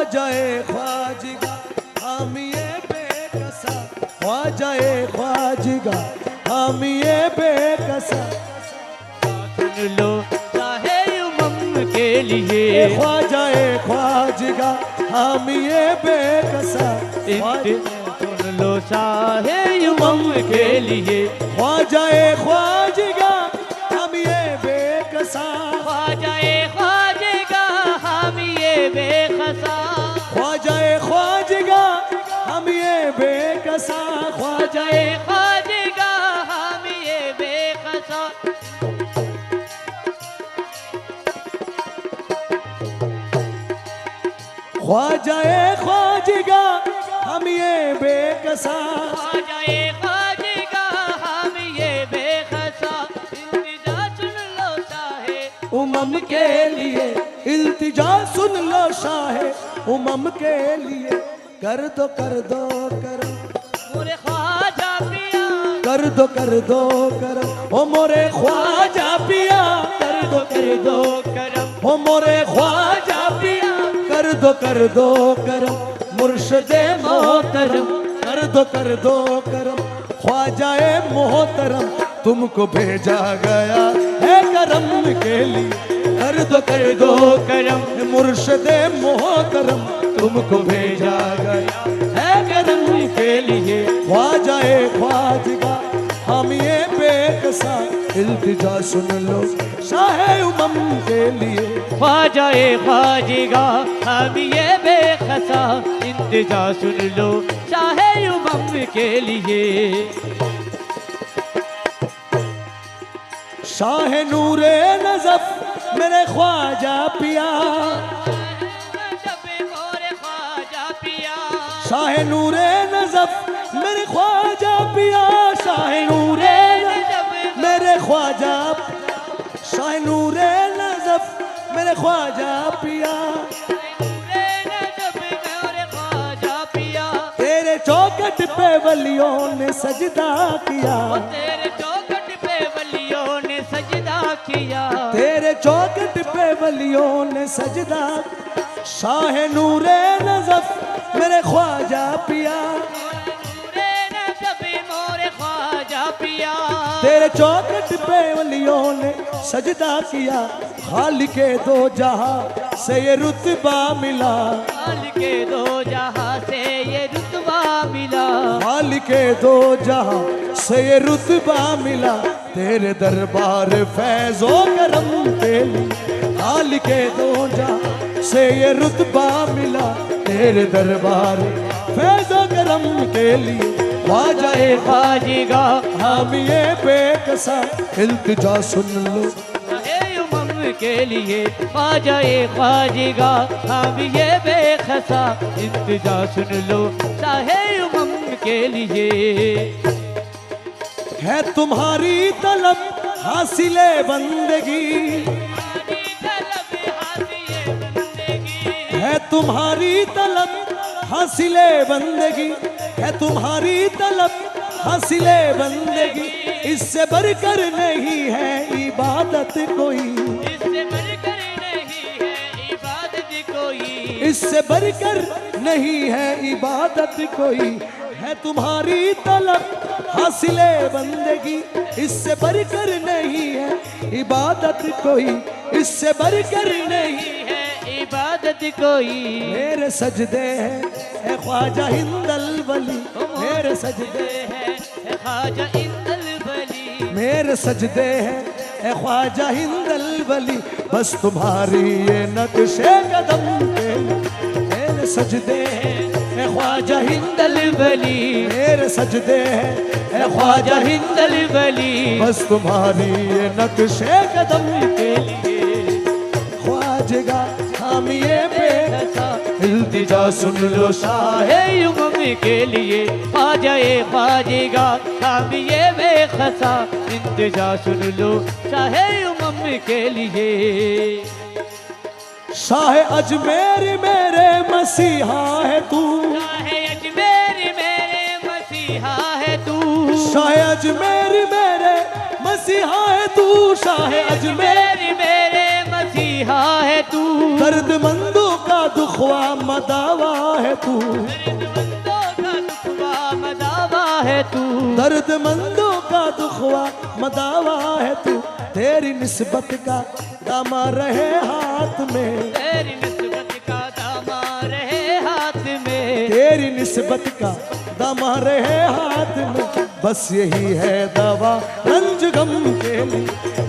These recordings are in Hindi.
ख्वाजाए ख्वाजिगा हामिए बेकसा, ख्वाजाए ख्वाजिगा हामिए बेकसा। सुन लो चाहे उमम के लिए, ख्वाजाए ख्वाजिगा हामिए बेकसा, सुन लो चाहे उमम के लिए। ख्वाजाए ख्वाजिगा हामिए बेकसा, ख्वाजाए ख्वाजिगा हामिए बेकसा, ख्वाजाए ख्वाजिगा हामिए बेकसा, ख्वाजाए ख्वाजिगा हामिए बेकसा। ख्वाजाए ख्वाजिगा हामिए बेकसा, ख्वाजाए ख्वाजिगा हामिए बेकसा। इल्तिजा सुन लो चाहे उमम के लिए, इल्तिजा सुन लो शाहे उमम के लिए। कर दो करो, मोरे ख्वाजा पिया, कर दो करो, ओ मोरे ख्वाजा पिया। कर दो करम, ओ मोरे ख्वाजा पिया। कर दो करो, मुर्शदे मोहतरम। कर दो करम, ख्वाजाए मोहतरम तुमको भेजा गया है करम के लिए। कर दो करम, मुर्शदे मोहतरम तुमको भेजा गया है करम के लिए। ख्वाजाए ख्वाजिगा हामिए बेकसा, इल्तिजा सुन लो शाहे उमम के लिए। ख्वाजाए ख्वाजिगा हामिए बेकसा। इंतजा सुन लो चाहे उमम के लिए। शाह नूरे नज़फ मेरे ख्वाजा पिया, शाह नूरे नज़फ मेरे ख्वाजा पिया। शाह नूरे मेरे ख्वाजा, शाह नूरे नज़फ मेरे ख्वाजा पिया। तेरे चौखट पे वलियों ने सजदा किया, तेरे चौखट पे वलियों ने सजदा किया, तेरे चौखट पे वलियों ने सजदा। शाह नूरे नज़फ मेरे ख्वाजा पिया, तेरे चौखट पे वलियों ने सजदा किया। खालिके दो जहां से ये रुतबा मिला, खालिके दो जहां से ये रुतबा मिला, खालिके दो जहां से ये रुतबा मिला। तेरे दरबार फैज़ो करम के लिए, खालिके दो जहां से ये रुतबा मिला। तेरे दरबार फैज़ो करम के लिए। ख्वाजाए ख्वाजिगा हामिए बेकसा, इल्तिजा सुन लो उमम के लिए। ख्वाजाए ख्वाजिगा हामिए बेकसा। इंतजा सुन लो चाहे उमम के लिए। है तुम्हारी तलब हासिले बंदगी, है तुम्हारी तलब हासिले बंदगी, है तुम्हारी तलब हासिले बंदगी। इससे बढ़कर नहीं है इबादत कोई, इससे बढ़कर नहीं है इबादत कोई, इससे बढ़कर नहीं है इबादत कोई। है तुम्हारी तलब हासिले बंदगी, इससे बढ़कर नहीं है इबादत कोई, इससे बढ़कर नहीं है इबादत कोई। मेरे सजदे हैं ख्वाजा हिंदल वली, मेरे सजदे है ख्वाजा हिंदल वली, मेरे सजदे हैं ख्वाजा हिंदल वली। बस तुम्हारी ये नक्शे कदम के मेरे सजदे हैं ख्वाजा हिंदल वली, मेरे सजदे हैं ख्वाजा हिंदल वली। बस तुम्हारी ये नक्शे कदम के लिए। ख्वाजगा हामिए बेकसा, इल्तिजा सुन लो शाहे उमम के लिए। ख्वाजाए ख्वाजिगा हामिए बेकसा। इंतजा सुन लो चाहे उमम के लिए। शाह अजमेर मेरे मसीहा है तू, शाहे अजमेर मेरे मसीहा है तू, शाह अजमेर मेरे मसीहा है तू, शाह अजमेर मेरे मसीहा है तू। दर्दमंदों का दुख दुखवा मदावा है तू, दर्दमंदों का दुखवा मदावा है तू, दर्दमंदों का दुखवा मदावा है तू, तेरी निस्बत का दामा रहे हाथ में, तेरी निस्बत का दामा रहे हाथ में, तेरी निस्बत का दामा रहे हाथ में, बस यही है दवा रंज गम के लिए,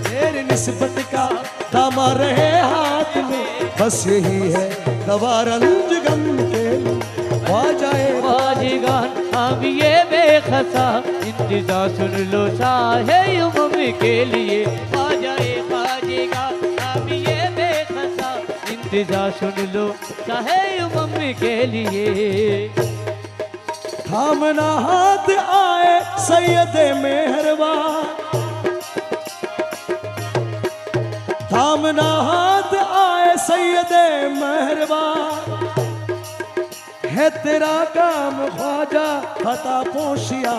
तेरी निस्बत का दामा रहे हाथ में, बस यही है दवा रंज गम के लिए। ख्वाजाए ख्वाजगान हम ये बेखसा इंतजार सुन लो शाहे उमम के लिए, ख्वाजाए ख्वाजगान हम ये बेखसा इंतजार सुन लो शाहे उमम के लिए। थामना हाथ आए सैयदे मेहरबा, थामना हाथ आए सैयदे मेहरबा, है तेरा काम ख्वाजा खता पोशिया,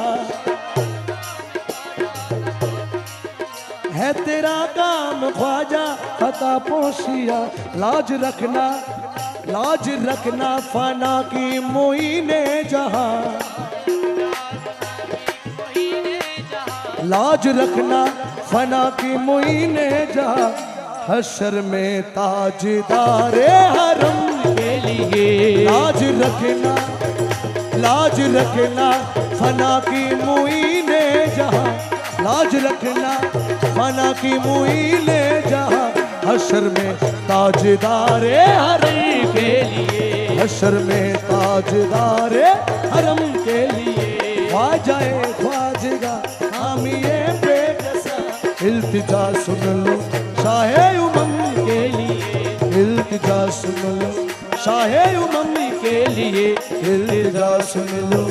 है तेरा काम ख्वाजा खता पोशिया, लाज रखना लाज रखना फना की मोइने जहां, लाज रखना फना की मोइने जहां, हशर में ताजदारे हरम के लिए लाज रखना फना की मुईने जहां, लाज रखना फना की मुईने जहां, हशर में ताजदारे हरम के लिए, हशर में ताजदारे हरम के लिए। ख्वाजाए ख्वाजगा हम ये बेकसा, इल्तिजा सुन लो शाहे उमम के लिए, इल्तिजा सुन लो शाहे उमम के लिए इल्तिजा सुन लो